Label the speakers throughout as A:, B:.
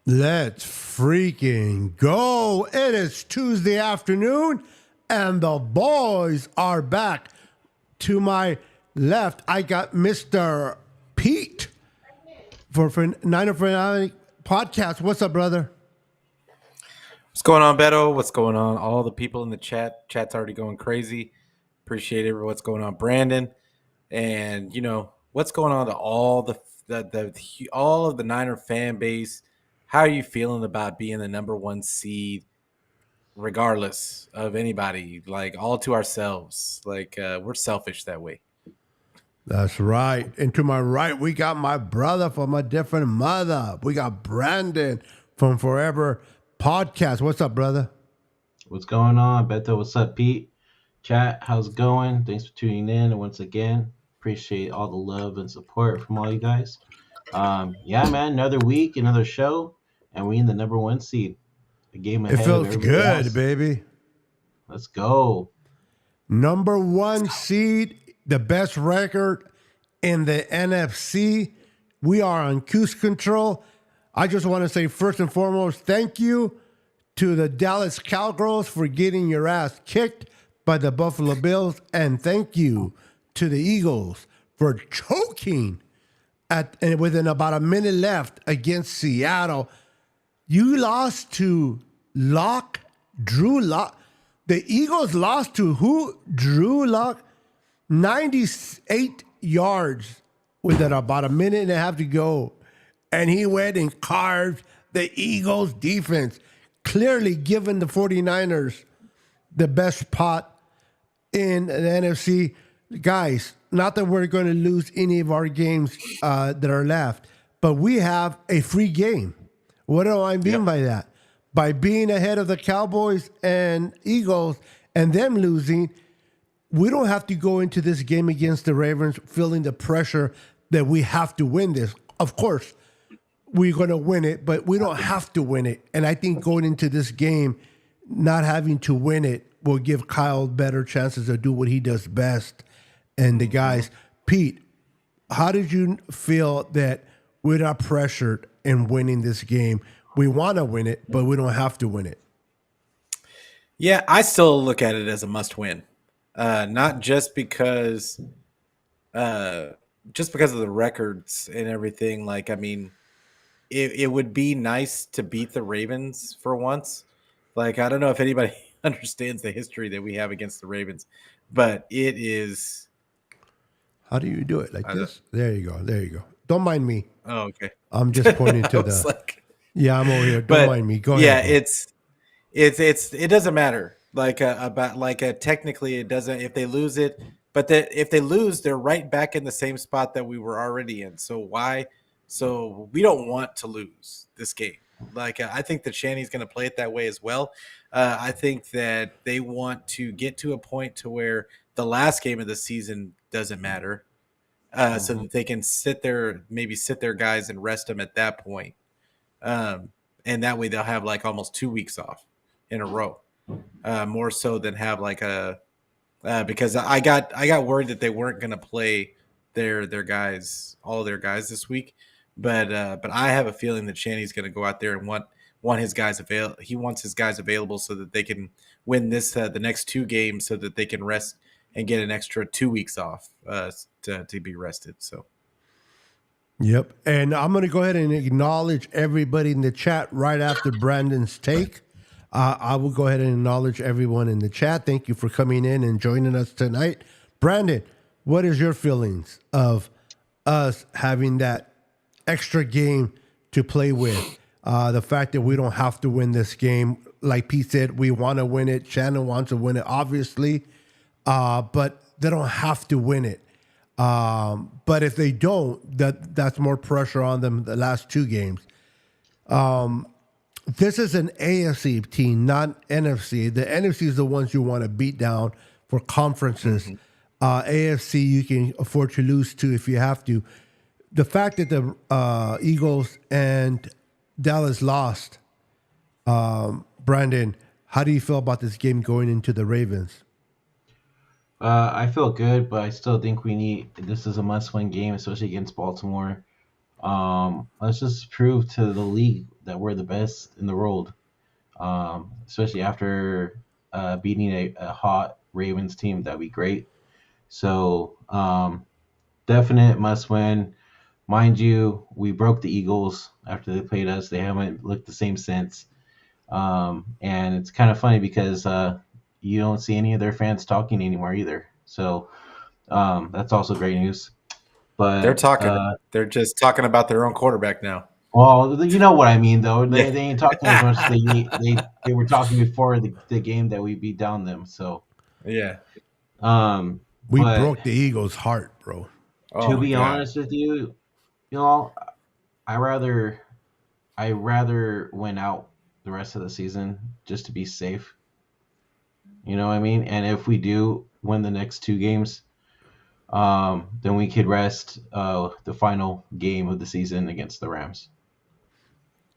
A: Let's freaking go. It is Tuesday afternoon, and the boys are back. To my left, I got Mr. Pete for Niner Fanatic Podcast. What's up, brother?
B: What's going on, Beto? What's going on? All the people in the chat. Chat's already going crazy. Appreciate it. What's going on, Brandon? And what's going on to all all of the Niner fan base. How are you feeling about being the number one seed, regardless of anybody? Like all to ourselves. Like we're selfish that way.
A: That's right. And to my right, we got my brother from a different mother. We got Brandon from Forever Podcast. What's up, brother?
C: What's going on, Beto? What's up, Pete? Chat, how's it going? Thanks for tuning in. And once again, appreciate all the love and support from all you guys. Yeah, man, another week, another show, and we in the number one seed. A game
A: It
C: ahead of
A: feels
C: everybody
A: good,
C: else.
A: baby.
C: Let's go.
A: Number one seed, the best record in the NFC. We are on cruise control. I just want to say, first and foremost, thank you to the Dallas Cowgirls for getting your ass kicked by the Buffalo Bills. And thank you to the Eagles for choking and within about a minute left against Seattle. You lost to Drew Lock. The Eagles lost to who? Drew Lock. 98 yards with about a minute and a half to go. And he went and carved the Eagles defense, clearly giving the 49ers the best spot in the NFC. Guys, not that we're going to lose any of our games that are left, but we have a free game. What do I mean by that? By being ahead of the Cowboys and Eagles and them losing, we don't have to go into this game against the Ravens feeling the pressure that we have to win this. Of course, we're going to win it, but we don't have to win it. And I think going into this game, not having to win it will give Kyle better chances to do what he does best. And the guys, Pete, how did you feel that we're not pressured in winning this game? We want to win it, but we don't have to win it.
B: Yeah, I still look at it as a must-win. Not just because of the records and everything. Like, I mean, it would be nice to beat the Ravens for once. Like, I don't know if anybody understands the history that we have against the Ravens, but it is.
A: How do you do it? Like this? There you go. There you go. Don't mind me.
B: Oh, okay.
A: I'm just pointing to the.
B: Like,
A: yeah, I'm over here. Don't
B: but
A: mind me. Go
B: yeah,
A: ahead.
B: it doesn't matter. Like technically it doesn't if they lose it, but if they lose, they're right back in the same spot that we were already in. So why? So we don't want to lose this game. Like I think that Shanny's going to play it that way as well. I think that they want to get to a point to where the last game of the season doesn't matter, so that they can sit their guys and rest them at that point. And that way they'll have like almost 2 weeks off in a row, more so than have like because I got worried that they weren't going to play their guys, all of their guys this week, but I have a feeling that Shanny's going to go out there and want his guys he wants his guys available so that they can win this the next 2 games so that they can rest and get an extra 2 weeks off to be rested. So.
A: Yep. And I'm going to go ahead and acknowledge everybody in the chat right after Brandon's take. I will go ahead and acknowledge everyone in the chat. Thank you for coming in and joining us tonight. Brandon, what is your feelings of us having that extra game to play with? The fact that we don't have to win this game. Like Pete said, we want to win it. Shannon wants to win it, obviously. But they don't have to win it. But if they don't, that's more pressure on them the last 2 games. This is an AFC team, not NFC. The NFC is the ones you want to beat down for conferences. AFC, you can afford to lose to if you have to. The fact that the Eagles and Dallas lost, Brandon, how do you feel about this game going into the Ravens?
C: I feel good, but I still think this is a must-win game, especially against Baltimore. Let's just prove to the league that we're the best in the world, especially after beating a hot Ravens team. That'd be great. So definite must win. Mind you, we broke the Eagles after they played us. They haven't looked the same since. And it's kind of funny because you don't see any of their fans talking anymore either. So that's also great news.
B: They're
C: But
B: talking. They're just talking about their own quarterback now.
C: well, you know what I mean, though. They,
B: Yeah.
C: they ain't talking as much as they were talking before the game that we beat down them. So,
B: Yeah.
A: We
C: but
A: broke the Eagles' heart, bro.
B: Oh
C: to
B: my
C: be
B: God.
C: honest with you, you know, I rather win out the rest of the season just to be safe. You know what I mean? And if we do win the next two games, then we could rest the final game of the season against the Rams.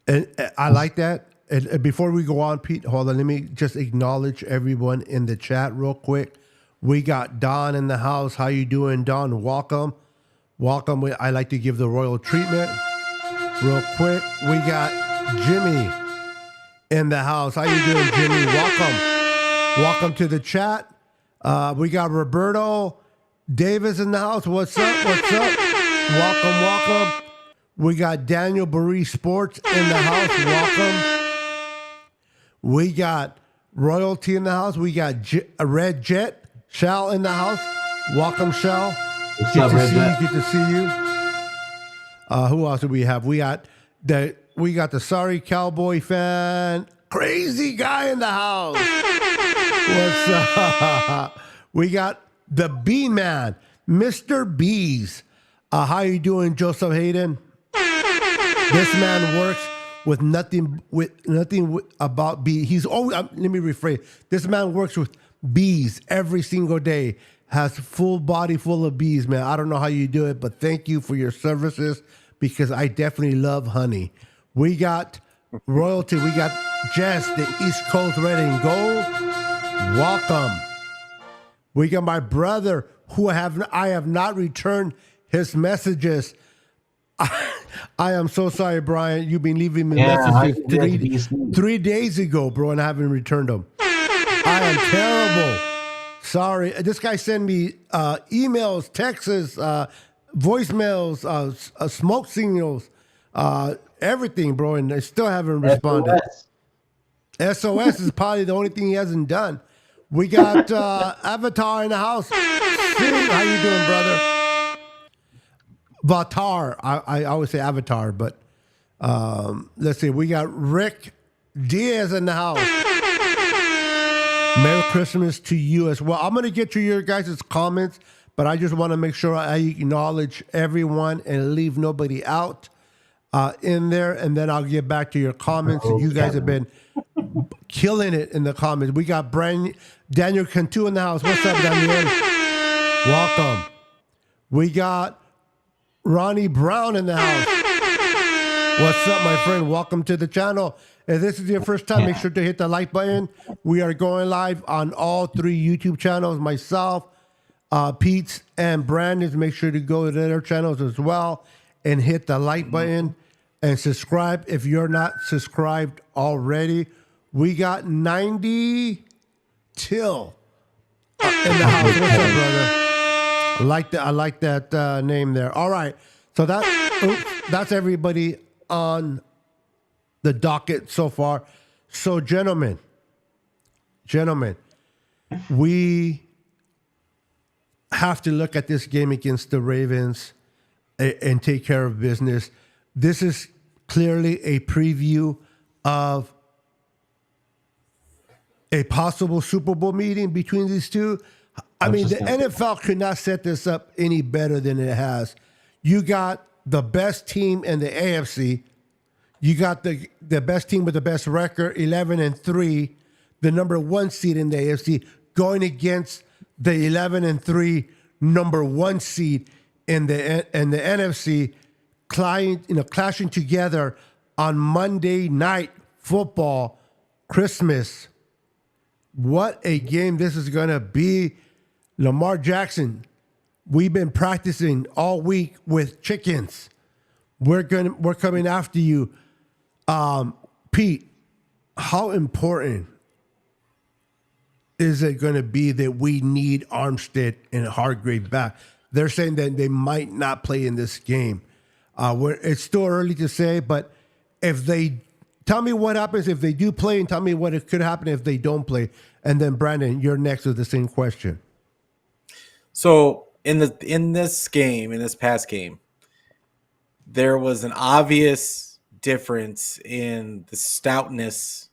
A: And I like that. And before we go on, Pete, hold on. Let me just acknowledge everyone in the chat real quick. We got Don in the house. How you doing, Don? Welcome. Welcome. I like to give the royal treatment. Real quick, we got Jimmy in the house. How you doing, Jimmy? Welcome. Welcome to the chat. We got Roberto Davis in the house. What's up? What's up? Welcome, welcome. We got Daniel Barry Sports in the house. Welcome. We got Royalty in the house. We got Red Jet, Shell in the house. Welcome, Shell.
C: What's
A: Good
C: up,
A: to
C: Red
A: see
C: Jet?
A: you. Good to see you. Who else do we have? We got the Sorry Cowboy fan, crazy guy in the house. What's up? We got the B Man, Mr. Bees. How you doing, Joseph Hayden? This man works with nothing about bees. He's always. Let me rephrase. This man works with bees every single day. Has full body full of bees, man. I don't know how you do it, but thank you for your services because I definitely love honey. We got Royalty. We got Jess, the East Coast Red and Gold. Welcome. We got my brother who I have not returned his messages. I am so sorry, Brian. You've been leaving me messages 3 days ago, bro, and I haven't returned them. I am terrible. Sorry. This guy sent me emails, texts, voicemails, smoke signals, everything, bro, and I still haven't responded. SOS is probably the only thing he hasn't done. We got Avatar in the house. How you doing, brother? Vatar. I always say Avatar, but let's see. We got Rick Diaz in the house. Merry Christmas to you as well. I'm going to get to your guys' comments, but I just want to make sure I acknowledge everyone and leave nobody out in there, and then I'll get back to your comments. You guys have been killing it in the comments. We got Daniel Cantu in the house. What's up, Daniel? Welcome. We got Ronnie Brown in the house. What's up, my friend? Welcome to the channel. If this is your first time, make sure to hit the like button. We are going live on all 3 YouTube channels. Myself, Pete's, and Brandon's. Make sure to go to their channels as well and hit the like button and subscribe if you're not subscribed already. We got 90 Till in the house. What's up, brother? I like that name there. All right. So that's everybody on the docket so far. So gentlemen, we have to look at this game against the Ravens and take care of business. This is clearly a preview of a possible Super Bowl meeting between these two. I mean, the NFL could not set this up any better than it has. You got the best team in the AFC. You got the best team with the best record, 11-3, the number 1 seed in the AFC, going against the 11-3 number 1 seed in the NFC, clashing together on Monday Night Football, Christmas. What a game this is going to be. Lamar Jackson, we've been practicing all week with chickens. We're coming after you. Pete, how important is it going to be that we need Armstead and Hargrave back? They're saying that they might not play in this game. It's still early to say, but if they tell me what happens if they do play, and tell me what it could happen if they don't play, and then Brandon, you're next with the same question.
B: So in this past game, there was an obvious difference in the stoutness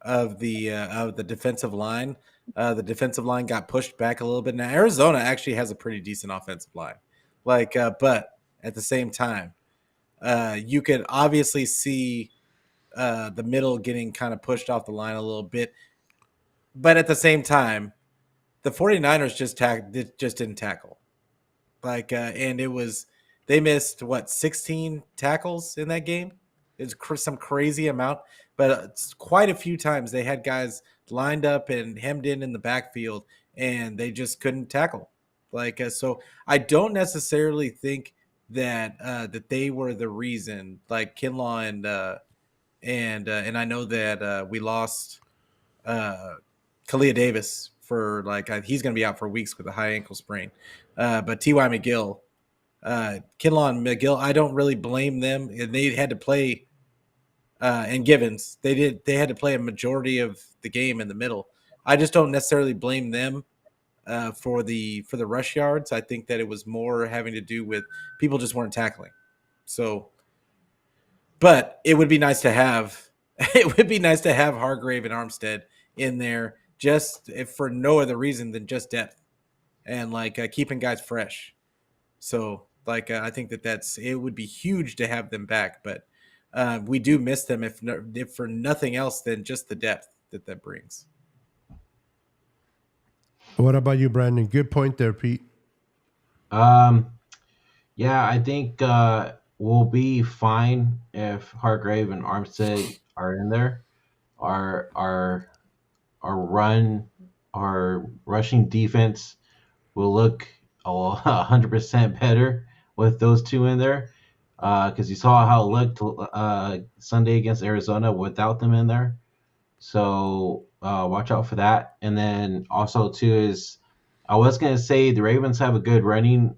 B: of the defensive line. The defensive line got pushed back a little bit. Now Arizona actually has a pretty decent offensive line, but at the same time, you could obviously see the middle getting kind of pushed off the line a little bit. But at the same time, the 49ers just didn't tackle. And they missed 16 tackles in that game. It's some crazy amount, but quite a few times they had guys lined up and hemmed in the backfield, and they just couldn't tackle. So I don't necessarily think that they were the reason. Like Kinlaw and I know that we lost Kalia Davis for he's going to be out for weeks with a high ankle sprain. But T.Y. McGill, Kinlaw and McGill, I don't really blame them. And they had to play, and Givens, they had to play a majority of the game in the middle. I just don't necessarily blame them for the rush yards. I think that it was more having to do with people just weren't tackling. So, but it would be nice to have Hargrave and Armstead in there just if for no other reason than just depth and keeping guys fresh. So I think it would be huge to have them back, but we do miss them if for nothing else than just the depth that brings.
A: What about you, Brandon? Good point there, Pete.
C: Yeah, I think we'll be fine if Hargrave and Armstead are in there. Our rushing defense will look 100% better with those two in there. Because you saw how it looked Sunday against Arizona without them in there. So watch out for that. And then also too is I was gonna say the Ravens have a good running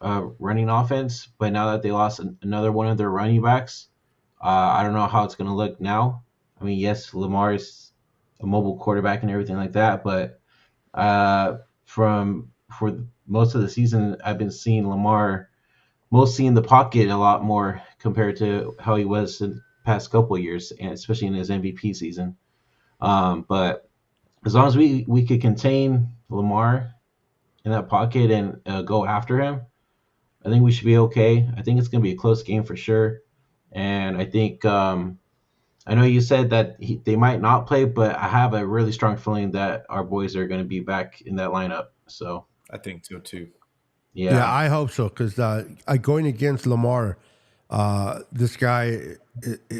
C: offense, but now that they lost another one of their running backs, I don't know how it's gonna look now. I mean, yes, Lamar is a mobile quarterback and everything like that, but for most of the season, I've been seeing Lamar mostly in the pocket a lot more compared to how he was in the past couple of years, and especially in his MVP season. But as long as we could contain Lamar in that pocket and go after him, I think we should be okay. I think it's going to be a close game for sure. And I think I know you said that they might not play, but I have a really strong feeling that our boys are going to be back in that lineup. So
B: I think so too.
A: Yeah, I hope so because going against Lamar, this guy,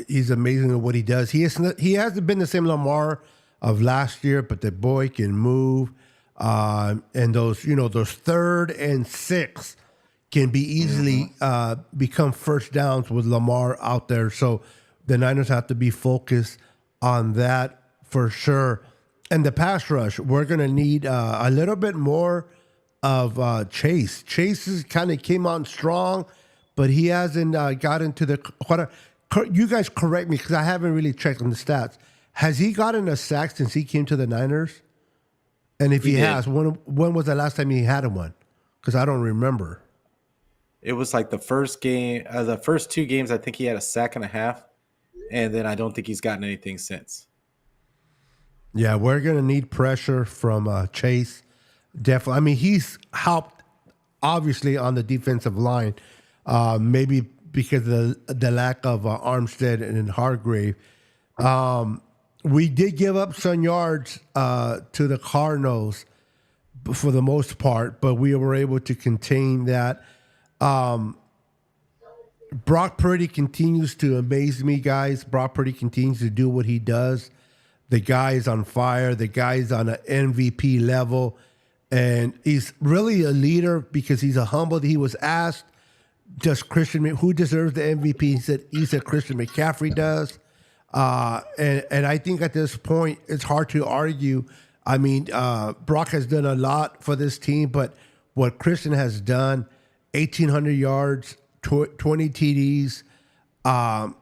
A: he's amazing at what he does. He hasn't been the same Lamar of last year, but the boy can move. And those 3rd and 6 can be easily become first downs with Lamar out there. So the Niners have to be focused on that for sure. And the pass rush, we're going to need a little bit more of Chase. Chase kind of came on strong, but he hasn't got into the. You guys correct me because I haven't really checked on the stats. Has he gotten a sack since he came to the Niners? And if he has, when was the last time he had one? Because I don't remember.
B: It was like the first game, the first 2 games. I think he had a sack and a half, and then I don't think he's gotten anything since.
A: Yeah, we're gonna need pressure from Chase. Definitely. I mean, he's helped obviously on the defensive line, maybe because of the lack of Armstead and Hargrave. We did give up some yards to the Cardinals for the most part, but we were able to contain that. Brock Purdy continues to amaze me, guys. Brock Purdy continues to do what he does. The guy is on fire. The guy is on an MVP level. And he's really a leader because he's a humble. He was asked does who deserves the MVP? He said Christian McCaffrey does. And I think at this point, it's hard to argue. I mean, Brock has done a lot for this team, but what Christian has done, 1,800 yards, 20 TDs. Let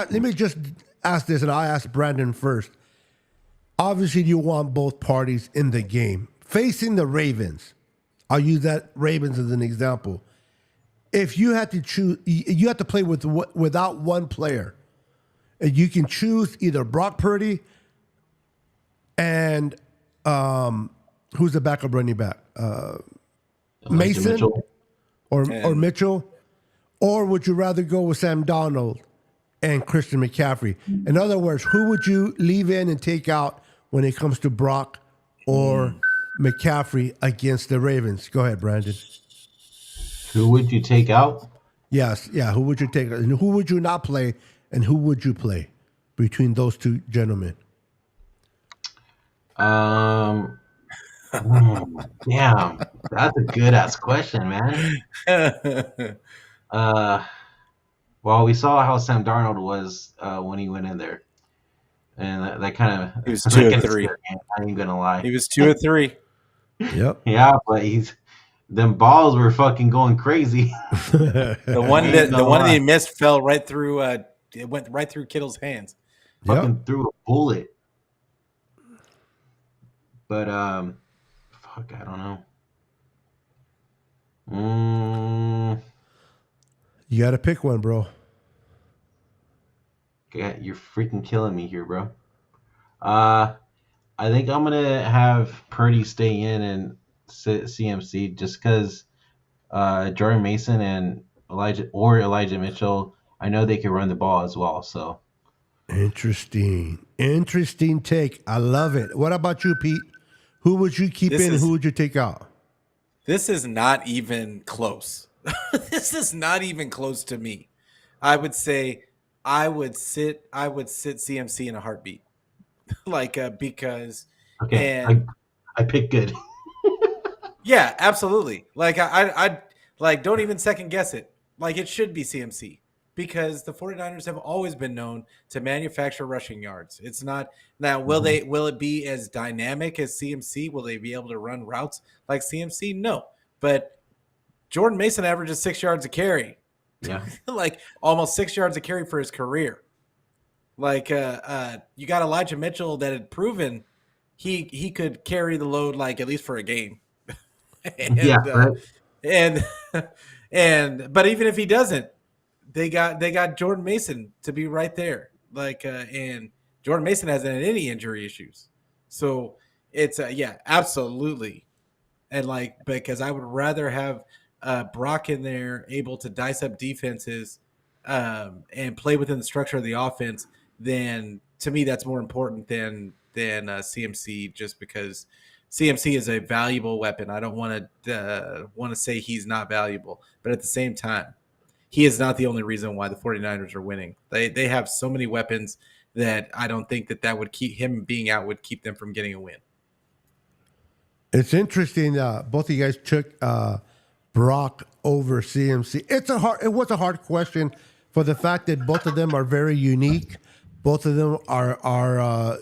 A: me just ask this, and I'll ask Brandon first. Obviously, you want both parties in the game. Facing the Ravens, I'll use that Ravens as an example. If you had to choose, you have to play without one player. And you can choose either Brock Purdy and who's the backup running back? Mason
C: Mitchell.
A: or Mitchell? Or would you rather go with Sam Donald and Christian McCaffrey? In other words, who would you leave in and take out when it comes to Brock or McCaffrey against the Ravens? Go ahead, Brandon.
C: Who would you take out?
A: Yes, yeah. Who would you take? And who would you not play? And who would you play between those two gentlemen?
C: Damn, that's a good ass question, man. Well, we saw how Sam Darnold was when he went in there, and that kind of
B: He was 2 or 3.
C: I ain't gonna lie.
B: He was 2 or 3.
A: Yep.
C: Yeah, but them balls were fucking going crazy.
B: The one that he missed fell right through. It went right through Kittle's hands.
C: Fucking threw a bullet. But fuck, I don't know.
A: You got to pick one, bro.
C: Okay, you're freaking killing me here, bro. I think I'm gonna have Purdy stay in and sit CMC just because Jordan Mason and Elijah Mitchell, I know they can run the ball as well. So
A: interesting take. I love it. What about you, Pete? Who would you keep in and who would you take out?
B: This is not even close. This is not even close to me. I would say I would sit CMC in a heartbeat. Because
C: okay, I pick good.
B: Yeah, absolutely. I don't even second guess it. It should be CMC because the 49ers have always been known to manufacture rushing yards. It's not now. Will it be as dynamic as CMC? Will they be able to run routes like CMC? No, but Jordan Mason averages 6 yards a carry.
C: Yeah,
B: almost 6 yards a carry for his career. You got Elijah Mitchell that had proven he could carry the load at least for a game. But even if he doesn't, they got Jordan Mason to be right there. And Jordan Mason hasn't had any injury issues. So it's absolutely. And because I would rather have Brock in there able to dice up defenses and play within the structure of the offense, then to me that's more important than CMC, just because CMC is a valuable weapon. I don't want to say he's not valuable, but at the same time, he is not the only reason why the 49ers are winning. They have so many weapons that I don't think that would keep him being out would keep them from getting a win.
A: It's interesting. Both of you guys took Brock over CMC. It was a hard question for the fact that both of them are very unique. Both of them are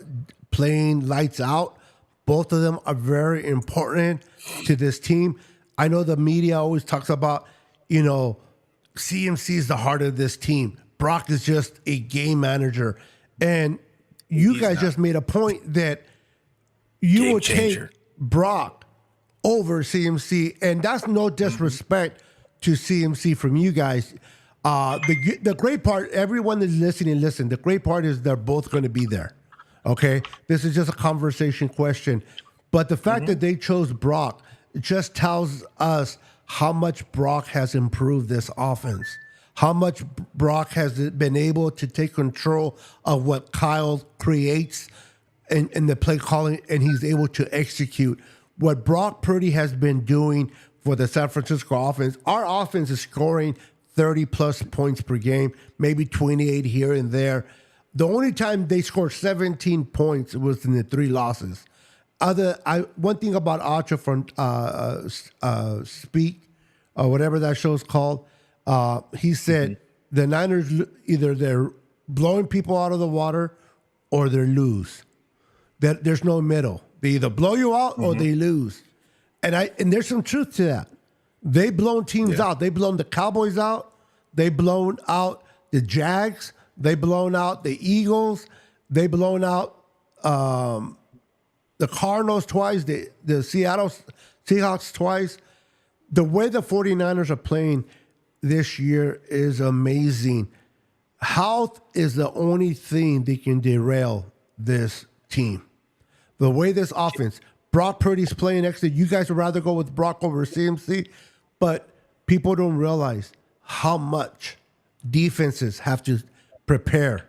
A: playing lights out. Both of them are very important to this team. I know the media always talks about, CMC is the heart of this team. Brock is just a game manager. And you guys just made a point that you would take Brock over CMC. And that's no disrespect to CMC from you guys. The great part, everyone that's listening, listen, the great part is they're both going to be there. Okay? This is just a conversation question. But the fact that they chose Brock just tells us how much Brock has improved this offense, how much Brock has been able to take control of what Kyle creates in the play calling, and he's able to execute. What Brock Purdy has been doing for the San Francisco offense, our offense is scoring 30-plus points per game, maybe 28 here and there. The only time they scored 17 points was in the 3 losses. One thing about Archer from Speak whatever that show's called. He said the Niners either they're blowing people out of the water or they lose. That there's no middle. They either blow you out or they lose. And there's some truth to that. They've blown teams out. They've blown the Cowboys out. They've blown out the Jags. They've blown out the Eagles. They've blown out the Cardinals twice, the Seattle Seahawks twice. The way the 49ers are playing this year is amazing. Health is the only thing that can derail this team. The way this offense, Brock Purdy's playing next to you guys would rather go with Brock over CMC, but people don't realize how much defenses have to prepare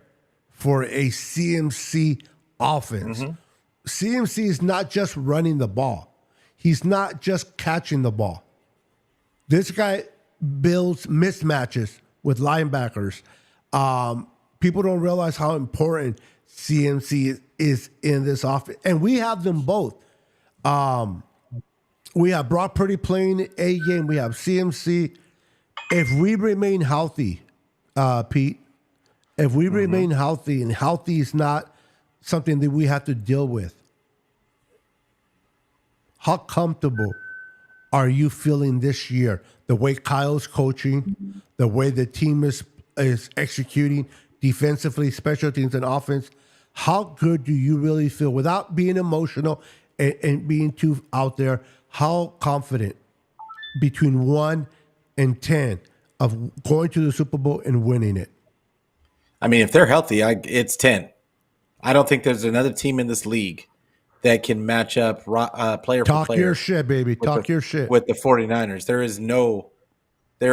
A: for a CMC offense. CMC is not just running the ball. He's not just catching the ball. This guy builds mismatches with linebackers. People don't realize how important CMC is in this offense. And we have them both. We have Brock Purdy playing A game. We have CMC. If we remain healthy, Pete, if we remain healthy, and healthy is not something that we have to deal with, how comfortable are you feeling this year? The way Kyle's coaching, the way the team is executing defensively, special teams, and offense. How good do you really feel without being emotional and being too out there? How confident between 1 and 10 of going to the Super Bowl and winning it?
B: I mean, if they're healthy, it's 10. I don't think there's another team in this league that can match up player for player.
A: Talk your shit, baby. Talk your shit.
B: With the 49ers. There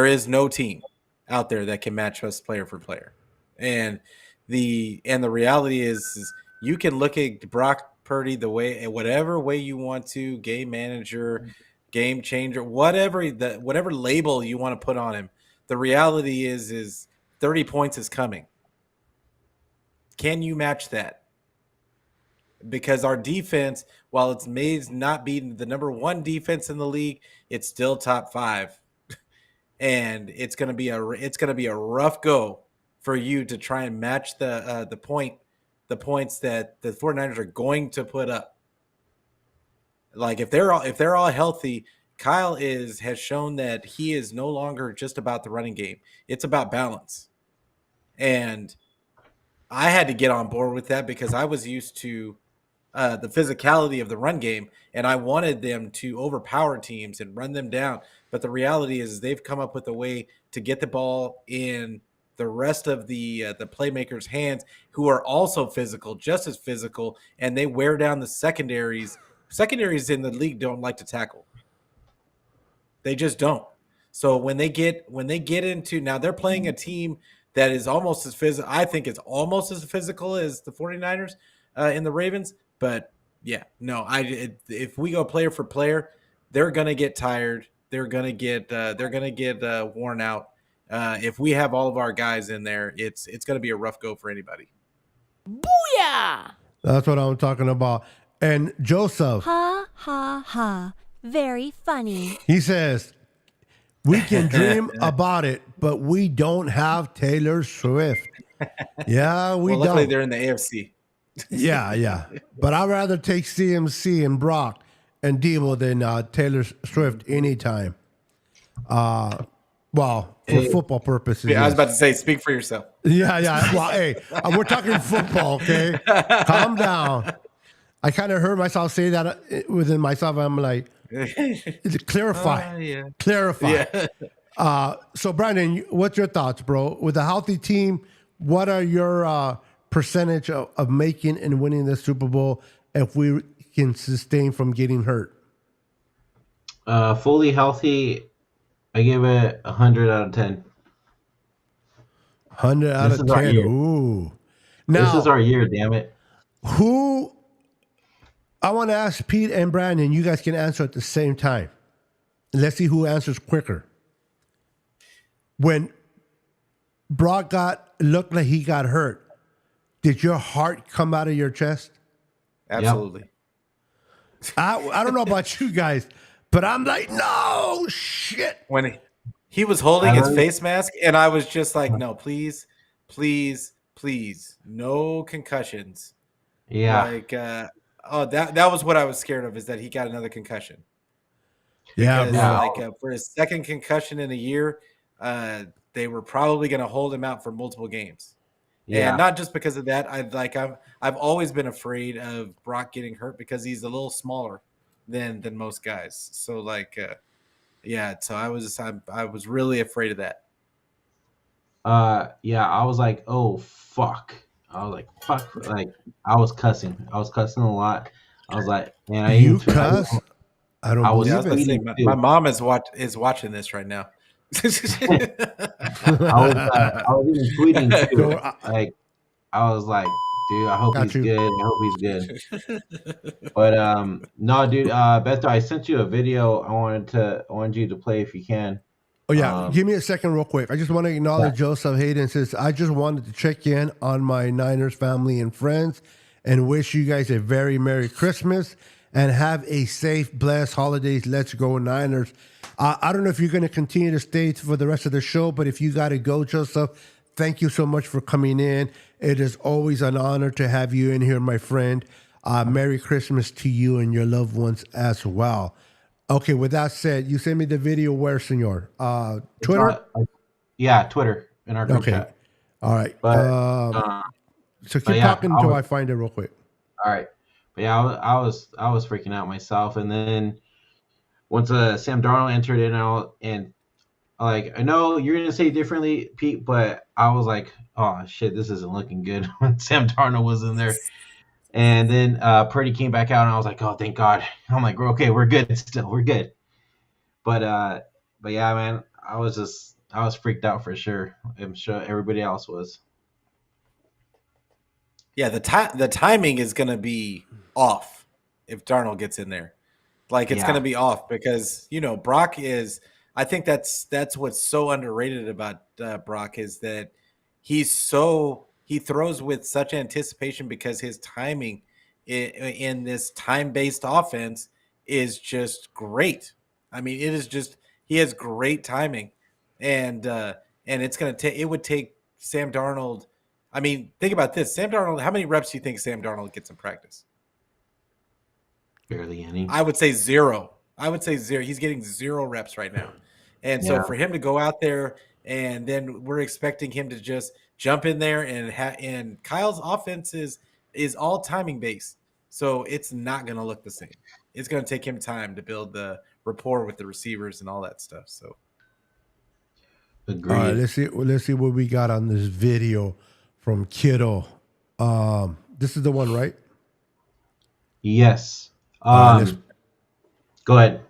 B: is no team out there that can match us player for player. And the reality is you can look at Brock Purdy whatever way you want to, game manager, game changer, whatever label you want to put on him. The reality is 30 points is coming. Can you match that? Because our defense, while it's may not be the number one defense in the league, it's still top 5, and it's gonna be a rough go for you to try and match the points that the 49ers are going to put up. Like if they're all healthy, Kyle has shown that he is no longer just about the running game; it's about balance, and I had to get on board with that because I was used to the physicality of the run game, and I wanted them to overpower teams and run them down. But the reality is they've come up with a way to get the ball in the rest of the playmakers' hands, who are also physical, just as physical, and they wear down the secondaries. Secondaries in the league don't like to tackle. They just don't. So when they get into, now they're playing a team that is almost as physical. I think it's almost as physical as the 49ers in the Ravens. But yeah, no, if we go player for player, they're gonna get tired. They're gonna get worn out. If we have all of our guys in there, it's gonna be a rough go for anybody.
D: Booyah!
A: That's what I'm talking about. And Joseph,
D: Ha ha ha! Very funny.
A: he says, we can dream about it, but we don't have Taylor Swift. Yeah, we
B: Luckily
A: don't.
B: they're in the AFC.
A: Yeah. But I'd rather take CMC and Brock and Debo than Taylor Swift anytime. Well, for football purposes.
B: Yeah, I was
A: yes.
B: about to say, speak for yourself.
A: Yeah. Well, hey, we're talking football, okay? Calm down. I kind of heard myself say that within myself. I'm like, clarify. Clarify.
B: Yeah.
A: So, Brandon, what's your thoughts, bro? With a healthy team, what are your percentage of making and winning the Super Bowl if we can sustain from getting hurt?
C: Fully healthy, I give it 100 out of 10.
A: 100 out
C: This
A: of
C: is our
A: 10.
C: year.
A: Ooh. Now,
C: This is our year, damn it.
A: who? I want to ask Pete and Brandon. You guys can answer at the same time. Let's see who answers quicker. When Brock looked like he got hurt, did your heart come out of your chest?
B: Absolutely.
A: I don't know about you guys, but I'm like, no shit.
B: When He was holding
C: I
B: his
C: really,
B: face mask, and I was just like, no, please, please, please, no concussions.
C: yeah,
B: Like, that was what I was scared of, is that he got another concussion.
A: Yeah,
B: Because
C: yeah,
A: bro.
B: like for his second concussion in a year, they were probably going to hold him out for multiple games. And
C: yeah.
B: not just because of that. I've always been afraid of Brock getting hurt because he's a little smaller than most guys. So like, yeah. So I was really afraid of that.
C: Yeah, I was like, oh fuck. I was like, fuck. Like, I was cussing. I was cussing a lot. I was like, and I even,
A: You cuss? I don't
C: I was
B: Yeah, I was
A: believe
B: about to
A: it.
B: say
C: tweeting
B: my
C: too.
B: mom is watching this right now.
C: I was even tweeting too.
A: So
C: Like, I was like, dude, I hope
A: got
C: he's
A: you.
C: good. I hope he's good. But no, dude, Beto, I sent you a video. I wanted you to play if you can.
A: Oh yeah,
C: Um,
A: give me a second real quick. I just want to
C: yeah,
A: acknowledge Joseph Hayden says I just wanted to check in on my Niners family and friends and wish you guys a very Merry Christmas and have a safe, blessed holidays. Let's go Niners. I don't know if you're going to continue to stay for the rest of the show, but if you got to go, Joseph, thank you so much for coming in. It is always an honor to have you in here, my friend. Merry Christmas to you and your loved ones as well. Okay, with that said, you sent me the video where, senor?
C: it's
A: Twitter?
C: yeah, Twitter in our group
A: Okay.
C: chat.
A: All right.
C: But uh,
A: So
C: but
A: keep
C: yeah,
A: talking until I find it real quick.
C: all right. But yeah, I was freaking out myself, and then once Sam Darnold entered in, and like I know you're gonna say differently, Pete, but I was like, oh shit, this isn't looking good when Sam Darnold was in there. And then Purdy came back out, and I was like, oh, thank God. I'm like, okay, we're good still, we're good. But yeah, man, I was freaked out for sure. I'm sure everybody else was.
B: Yeah, the timing is going to be off if Darnold gets in there. Like it's going to
C: Yeah,
B: be off because Brock is. I think that's what's so underrated about Brock is that he throws with such anticipation because his timing in this time based offense is just great. I mean, it is just he has great timing, and it's going to take it would take Sam Darnold. I mean, think about this. Sam Darnold, how many reps do you think Sam Darnold gets in practice?
C: barely any.
B: I would say zero. I would say zero. He's getting 0 reps right now. And so
C: Yeah,
B: for him to go out there and then we're expecting him to just jump in there and Kyle's offense is all timing based. So it's not going to look the same. It's going to take him time to build the rapport with the receivers and all that stuff. So
A: All right,
C: agreed.
A: let's see what we got on this video from Kiddo. This is the one, right?
C: Yes.
A: All right,
C: Go ahead.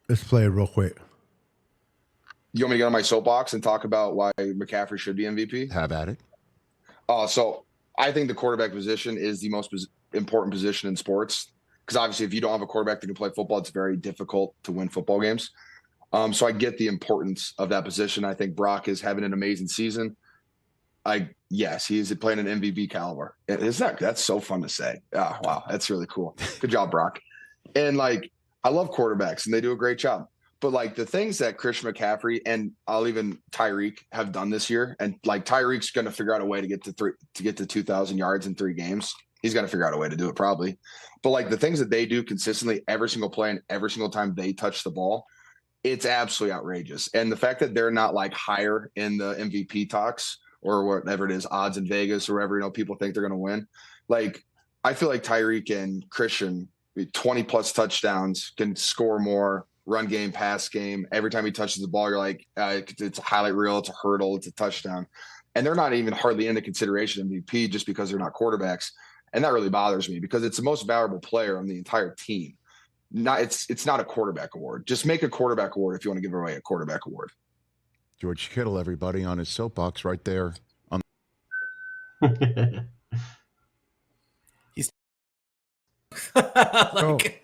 A: let's play it real quick.
E: You want me to get on my soapbox and talk about why McCaffrey should be MVP?
F: Have at it.
E: So I think the quarterback position is the most important position in sports because obviously if you don't have a quarterback that can play football, it's very difficult to win football games. So I get the importance of that position. I think Brock is having an amazing season. Yes, he is playing an MVP caliber. That's so fun to say. Oh, wow, that's really cool. Good job, Brock. And like I love quarterbacks and they do a great job. But like the things that Christian McCaffrey and I'll even Tyreek have done this year, and like Tyreek's going to figure out a way to get to 2,000 yards in 3 games. He's going to figure out a way to do it probably. But like the things that they do consistently every single play and every single time they touch the ball, it's absolutely outrageous. And the fact that they're not like higher in the MVP talks or whatever it is, odds in Vegas or wherever people think they're going to win, like I feel like Tyreek and Christian 20 plus touchdowns can score more. Run game, pass game. Every time he touches the ball, you're like, it's a highlight reel, it's a hurdle, it's a touchdown. And they're not even hardly into consideration MVP just because they're not quarterbacks. And that really bothers me because it's the most valuable player on the entire team. It's not a quarterback award. Just make a quarterback award if you want to give away a quarterback award.
F: George Kittle, everybody on his soapbox right there.
B: like,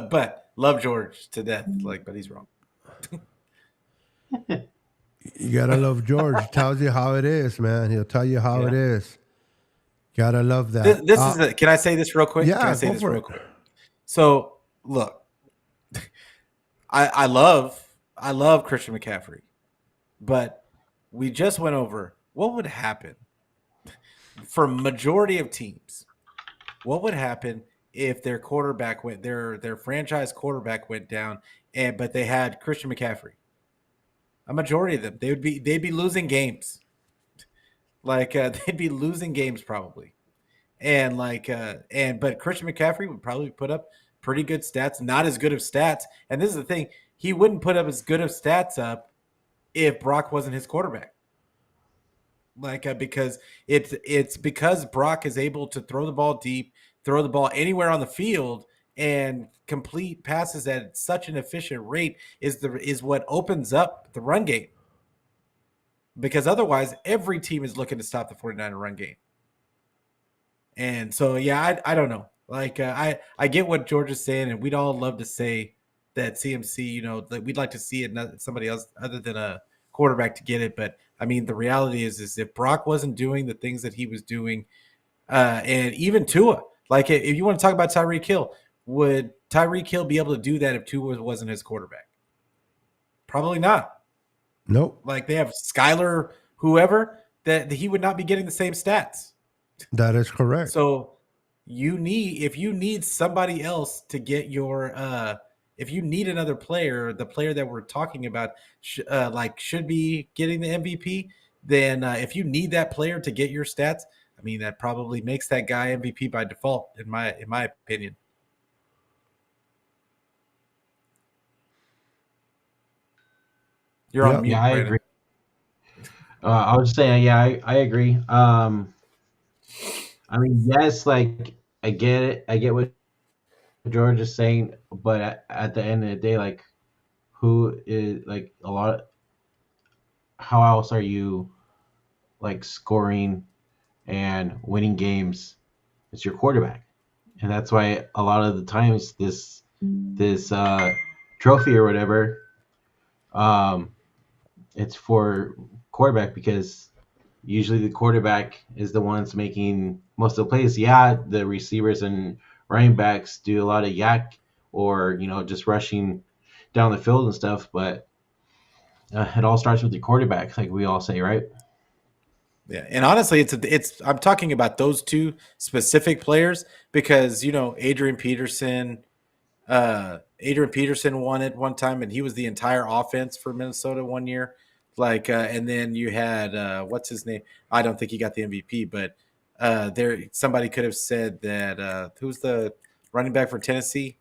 B: but love George to death. Like, but he's wrong.
A: You gotta love George. He tells you how it is, man. He'll tell you how it is. Gotta love that.
B: This is can I say this real quick?
A: Yeah,
B: Can I say
A: go
B: this
A: for
B: real
A: it.
B: quick? So look, I love Christian McCaffrey, but we just went over what would happen for majority of teams. What would happen if their quarterback went their franchise quarterback went down, but they had Christian McCaffrey? A majority of them, they'd be losing games. They'd be losing games probably. And but Christian McCaffrey would probably put up pretty good stats, not as good of stats. And this is the thing, he wouldn't put up as good of stats up if Brock wasn't his quarterback. Because it's because Brock is able to throw the ball deep, throw the ball anywhere on the field, and complete passes at such an efficient rate is what opens up the run game. Because otherwise, every team is looking to stop the 49er run game. And so, yeah, I don't know. I get what George is saying, and we'd all love to say that CMC, that we'd like to see it, somebody else other than a quarterback to get it. But I mean, the reality is if Brock wasn't doing the things that he was doing, and even Tua, if you want to talk about Tyreek Hill, would Tyreek Hill be able to do that if Tua wasn't his quarterback? Probably not.
A: Nope.
B: They have Skyler, whoever, that he would not be getting the same stats.
A: That is correct.
B: So if you need somebody else to get your if you need another player, the player that we're talking about should be getting the MVP, then if you need that player to get your stats, I mean, that probably makes that guy MVP by default, in my opinion. You're on mute.
C: Yeah, I
B: Brandon.
C: agree. I was saying, yeah, I agree. I mean, yes, I get it. I get what George is saying, but at the end of the day, who is a lot? How else are you scoring and winning games? It's your quarterback, and that's why a lot of the times this trophy or whatever, it's for quarterback, because usually the quarterback is the ones making most of the plays. Yeah, the receivers and running backs do a lot of yak or just rushing down the field and stuff, but it all starts with the quarterback, like we all say, right?
B: Yeah, and honestly, I'm talking about those two specific players because Adrian Peterson won it one time, and he was the entire offense for Minnesota one year. And then you had what's his name? I don't think he got the MVP, but somebody could have said that who's the running back for Tennessee?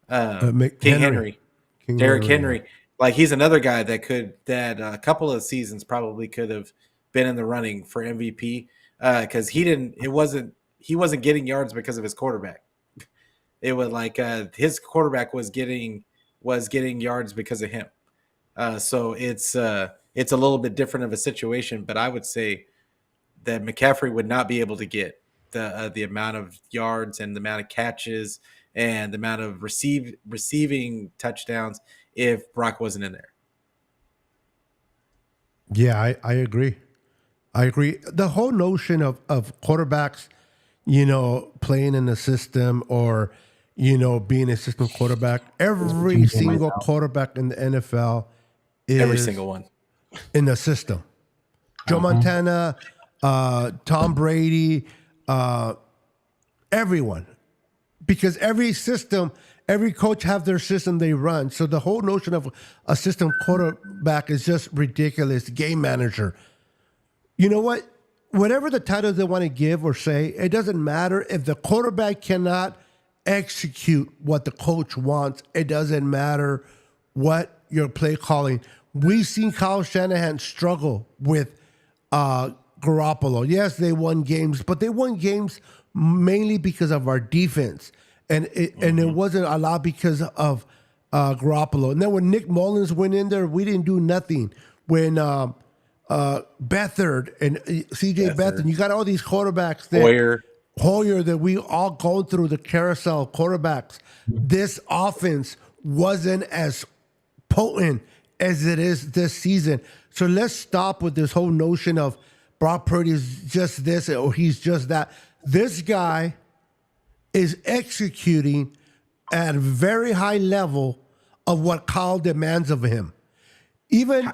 B: King Henry. Derrick Henry. He's another guy that a couple of seasons probably could have been in the running for MVP because he wasn't getting yards because of his quarterback. It was his quarterback was getting yards because of him. So it's a little bit different of a situation, but I would say that McCaffrey would not be able to get the amount of yards and the amount of catches and the amount of receiving touchdowns if Brock wasn't in there.
A: Yeah, I agree. The whole notion of quarterbacks, playing in the system or, being a system quarterback, every single quarterback in the NFL is
B: every single one
A: in the system. Joe Montana, Tom Brady, everyone. Because every coach have their system they run. So the whole notion of a system quarterback is just ridiculous. Game manager. You know what? Whatever the title they want to give or say, it doesn't matter. If the quarterback cannot execute what the coach wants, it doesn't matter what your play calling. We've seen Kyle Shanahan struggle with Garoppolo. Yes, they won games, but they won games mainly because of our defense. And it wasn't a lot because of Garoppolo. And then when Nick Mullins went in there, we didn't do nothing. When Beathard and CJ Beathard, you got all these quarterbacks there. Hoyer that we all go through the carousel quarterbacks. This offense wasn't as potent as it is this season. So let's stop with this whole notion of Brock Purdy is just this or he's just that. This guy is executing at a very high level of what Kyle demands of him. Even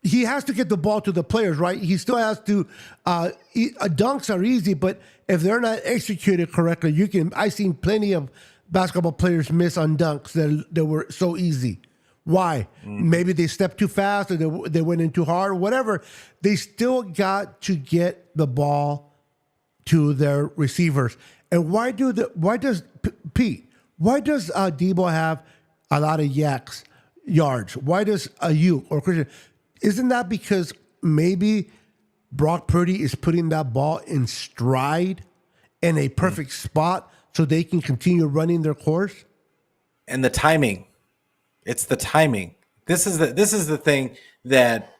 A: he has to get the ball to the players, right? He still has to. Dunks are easy, but if they're not executed correctly, you can. I've seen plenty of basketball players miss on dunks that were so easy. Why? Maybe they stepped too fast, or they went in too hard, whatever. They still got to get the ball to their receivers. And why does Pete? Why does Debo have a lot of yards? Why does Ayuk or Christian? Isn't that because maybe Brock Purdy is putting that ball in stride in a perfect spot so they can continue running their course?
B: And the timing. It's the timing. This is the thing that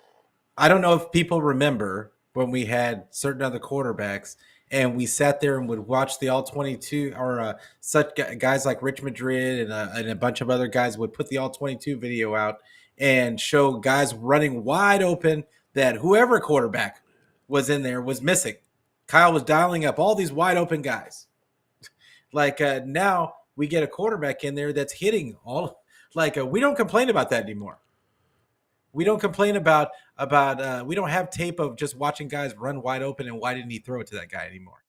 B: I don't know if people remember when we had certain other quarterbacks and we sat there and would watch the all 22 or such guys like Rich Madrid and a bunch of other guys would put the all 22 video out and show guys running wide open that whoever quarterback was in there was missing. Kyle was dialing up all these wide open guys. Like now we get a quarterback in there that's hitting all. Like we don't complain about that anymore. We don't complain about we don't have tape of just watching guys run wide open and why didn't he throw it to that guy anymore.